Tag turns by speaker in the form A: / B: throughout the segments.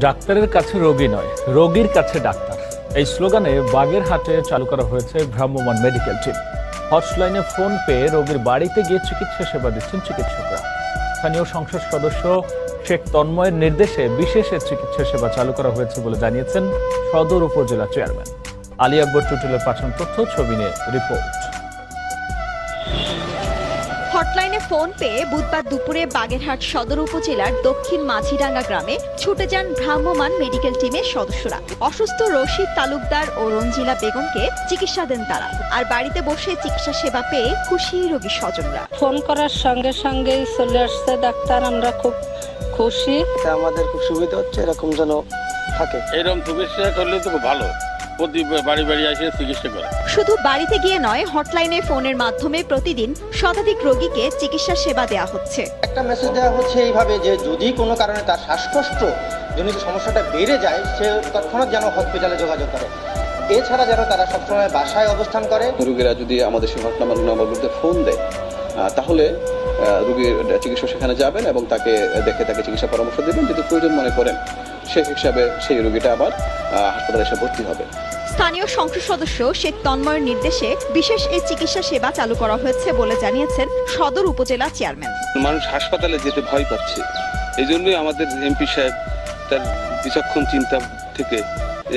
A: ডাক্তারের কাছে রোগী নয়, রোগীর কাছে ডাক্তার, এই স্লোগানে বাগেরহাটে চালু করা হয়েছে ভ্রাম্যমাণ মেডিকেল টিম। হটলাইনে ফোন পেয়ে রোগীর বাড়িতে গিয়ে চিকিৎসা সেবা দিচ্ছেন চিকিৎসকরা। স্থানীয় সংসদ সদস্য শেখ তন্ময়ের নির্দেশে বিশেষ চিকিৎসা সেবা চালু করা হয়েছে বলে জানিয়েছেন সদর উপজেলা চেয়ারম্যান। আলী আকবর টুটুলের পাঠানো তথ্য, ছবি নিয়ে রিপোর্ট।
B: হটলাইনে ফোন পেয়ে বুধবার দুপুরে বাগেরহাট সদর উপজেলার দক্ষিণ মাঝিরাঙ্গা গ্রামে ছুটে যান ভ্রাম্যমাণ মেডিকেল টিমের সদস্যরা। অসুস্থ রশিদ তালুকদার ও রঞ্জিলা বেগমকে চিকিৎসা দেন তারা। আর বাড়িতে বসে চিকিৎসা সেবা পেয়ে খুশি রোগীর স্বজনরা।
C: ফোন করার সঙ্গে সঙ্গেই চলে আসছে ডাক্তার, আমরা খুব খুশি।
D: আমাদের খুব সুবিধা হচ্ছে, এরকম যেন থাকে।
E: এরকম চিকিৎসা করলে তো খুব ভালো, প্রতি বাড়ি বাড়ি এসে চিকিৎসা করে।
B: শুধু বাড়িতে গিয়ে নয়, হটলাইনে ফোনের মাধ্যমে প্রতিদিন শতাধিক রোগীকে চিকিৎসা সেবা দেওয়া হচ্ছে।
D: একটা মেসেজ দেওয়া হচ্ছে এইভাবে যে যদি কোনো কারণে তার শ্বাসকষ্ট জনিত সমস্যাটা বেড়ে যায়, সে তৎক্ষণাৎ যেন হসপিটালে যোগাযোগ করে। এছাড়া যেন তারা সবসময় বাসায় অবস্থান করে।
F: রোগীরা যদি আমাদের সেই হটলাইন নম্বরগুলোতে ফোন দেয়, তাহলে রোগীর চিকিৎসক সেখানে যাবেন এবং তাকে দেখে তাকে চিকিৎসা পরামর্শ দেবেন। যদি প্রয়োজন মনে করেন সেই হিসাবে সেই রোগীটা আবার হাসপাতালে এসে ভর্তি হবে।
B: স্থানীয় সংসদ সদস্য শেখ তন্ময়ের নির্দেশে বিশেষ এই চিকিৎসা সেবা চালু করা হয়েছে বলে জানিয়েছেন সদর উপজেলা চেয়ারম্যান।
G: মানুষ হাসপাতালে যেতে ভয় পাচ্ছে, এই জন্যই আমাদের এমপি সাহেব তার বিচক্ষণ চিন্তা থেকে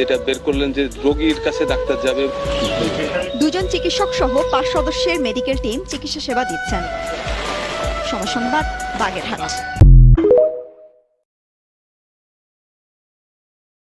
G: এটা বের করলেন যে রোগীর কাছে ডাক্তার যাবে।
B: দুজন চিকিৎসক সহ 5 সদস্যের মেডিকেল টিম চিকিৎসা সেবা দিচ্ছেন। সময় সংবাদ, বাগেরহাট।